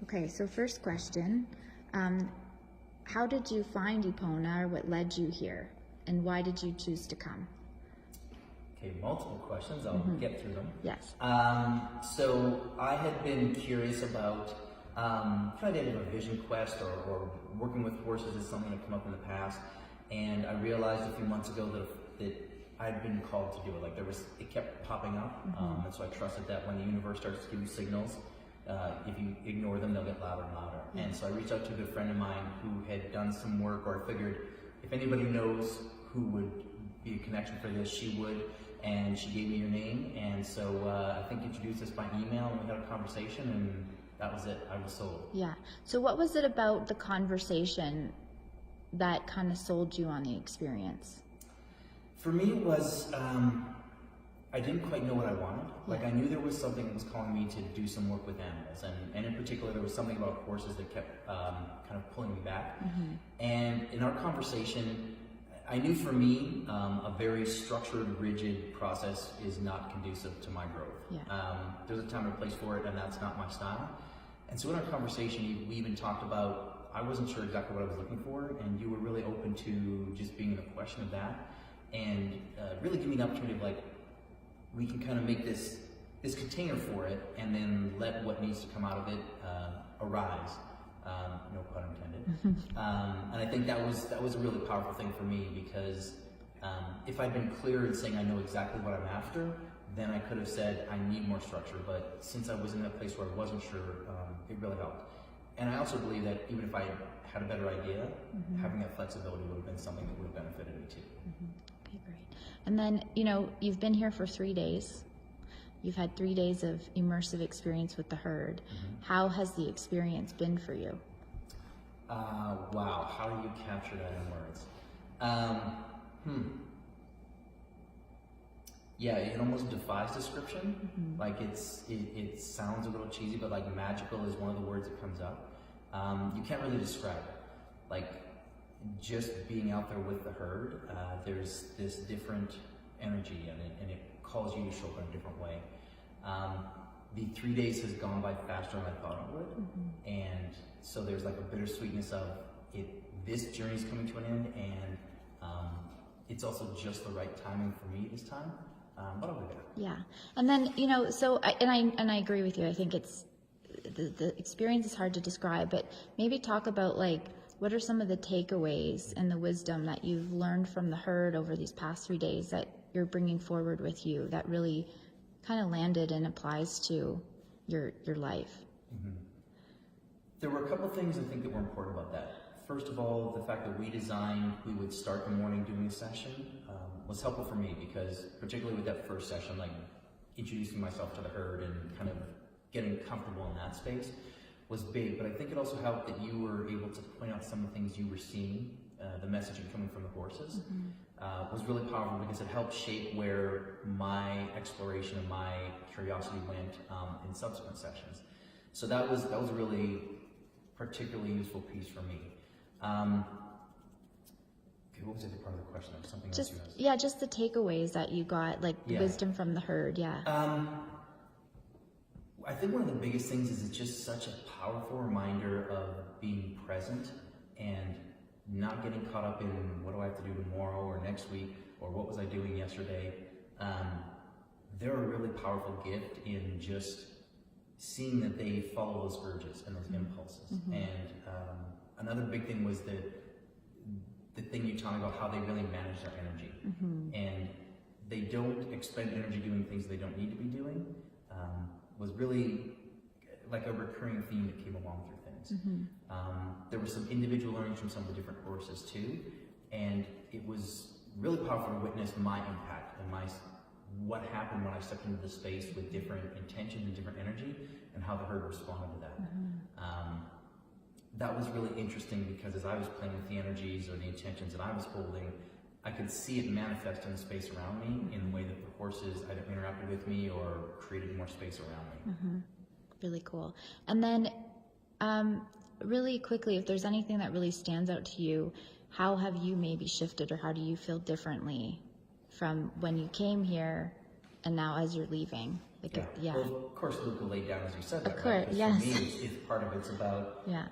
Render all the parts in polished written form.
Okay, so first question, how did you find Epona, or what led you here, and why did you choose to come? Okay, multiple questions. I'll get through them. Yes. So I had been curious about kind of a vision quest or working with horses is something that come up in the past, and I realized a few months ago that I'd been called to do it. Like it kept popping up, and so I trusted that when the universe starts to give you signals, if you ignore them, they'll get louder and louder. And so I reached out to a good friend of mine who had done some work, or I figured if anybody knows who would be a connection for this, she would. And she gave me your name, and so I think introduced us by email, and we had a conversation, and that was it. I was sold. Yeah. So what was it about the conversation that kind of sold you on the experience? For me, it was I didn't quite know what I wanted. Like I knew there was something that was calling me to do some work with animals, and in particular, there was something about horses that kept kind of pulling me back. And in our conversation, I knew for me, a very structured, rigid process is not conducive to my growth. There's a time and a place for it, and that's not my style. And so in our conversation, we even talked about, I wasn't sure exactly what I was looking for, and you were really open to just being in the question of that, and really give me the opportunity of like, we can kind of make this container for it, and then let what needs to come out of it arise. No pun intended. And I think that was a really powerful thing for me, because if I'd been clear in saying I know exactly what I'm after, then I could have said I need more structure. But since I was in that place where I wasn't sure, it really helped. And I also believe that even if I had a better idea, having that flexibility would have been something that would have benefited me too. Okay, great. And then, you've been here for 3 days. You've had 3 days of immersive experience with the herd. How has the experience been for you? Wow, how do you capture that in words? Yeah, it almost defies description. Like it sounds a little cheesy, but like magical is one of the words that comes up. You can't really describe it. Like just being out there with the herd, there's this different energy, and it calls you to show up in a different way. The 3 days has gone by faster than I thought it would, and so there's like a bittersweetness of it. This journey's coming to an end, and it's also just the right timing for me this time. But I'll be there. Yeah, and then I agree with you. I think it's the experience is hard to describe, but maybe talk about like what are some of the takeaways and the wisdom that you've learned from the herd over these past 3 days that you're bringing forward with you that really kind of landed and applies to your life. There were a couple things I think that were important about that. First of all, the fact that we would start the morning doing a session was helpful for me, because particularly with that first session, like introducing myself to the herd and kind of getting comfortable in that space was big. But I think it also helped that you were able to point out some of the things you were seeing, the messaging coming from the horses. Was really powerful, because it helped shape where my exploration and my curiosity went in subsequent sessions. So that was a really particularly useful piece for me. Okay, what was the other part of the question? Something else you asked? Yeah, just the takeaways that you got, like wisdom from the herd. I think one of the biggest things is it's just such a powerful reminder of being present and not getting caught up in what do I have to do tomorrow or next week or what was I doing yesterday. They're a really powerful gift in just seeing that they follow those urges and those impulses. And another big thing was the thing you taught me about how they really manage their energy. And they don't expend energy doing things they don't need to be doing. Was really like a recurring theme that came along through things. There were some individual learnings from some of the different horses too, and it was really powerful to witness my impact and what happened when I stepped into the space with different intentions and different energy, and how the herd responded to that. That was really interesting, because as I was playing with the energies or the intentions that I was holding, I could see it manifest in the space around me in the way that the horses either interacted with me or created more space around me. Really cool. And then really quickly, if there's anything that really stands out to you, how have you maybe shifted, or how do you feel differently from when you came here and now as you're leaving Like, Yeah. yeah. Well, of course, Luca laid down, as you said, that, Of right? course, 'Cause yes. For me, it's part of it's about Yeah.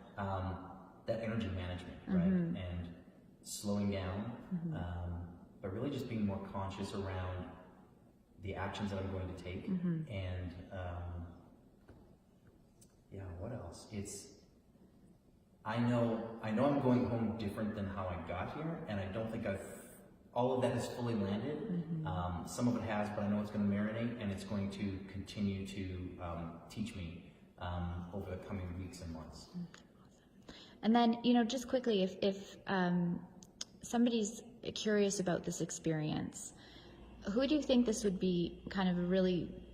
that energy management, right? And slowing down, but really just being more conscious around the actions that I'm going to take. And yeah, what else? I know I'm going home different than how I got here, and I don't think all of that has fully landed. Some of it has, but I know it's going to marinate, and it's going to continue to teach me over the coming weeks and months. And then, just quickly, if somebody's curious about this experience, who do you think this would be kind of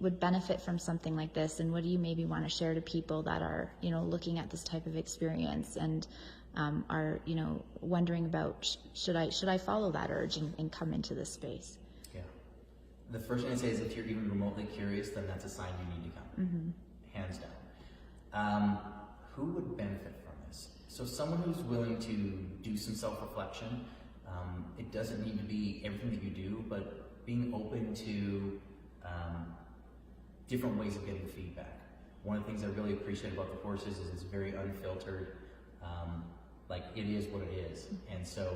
would benefit from something like this? And what do you maybe want to share to people that are, looking at this type of experience and are, wondering about, should I follow that urge and come into this space? Yeah. The first thing I'd say is if you're even remotely curious, then that's a sign you need to come. Hands down. Who would benefit from this? So someone who's willing to do some self-reflection. It doesn't need to be everything that you do, but being open to different ways of getting feedback. One of the things I really appreciate about the courses is it's very unfiltered. Like, it is what it is. And so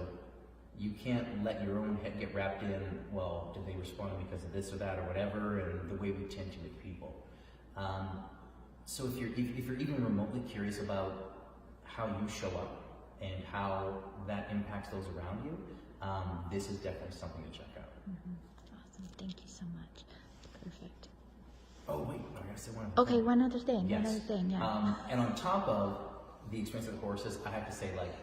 you can't let your own head get wrapped in, well, did they respond because of this or that or whatever, and the way we tend to with people. So if you're even remotely curious about how you show up and how that impacts those around you, this is definitely something to check out. Awesome. Thank you so much. Perfect. Oh, wait, I gotta say one other Okay, thing. one other thing. Yes. One other thing, yeah. And on top of the experience of the courses, I have to say, like,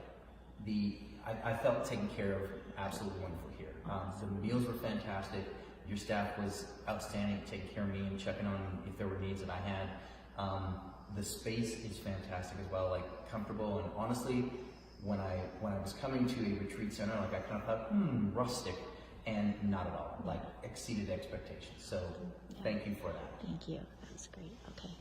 I felt taken care of absolutely wonderful here. The meals were fantastic. Your staff was outstanding, taking care of me and checking on if there were needs that I had. The space is fantastic as well, like comfortable, and honestly, when I was coming to a retreat center, like I kind of thought, rustic, and not at all, like exceeded expectations. So thank you for that. Thank you. That was great. Okay.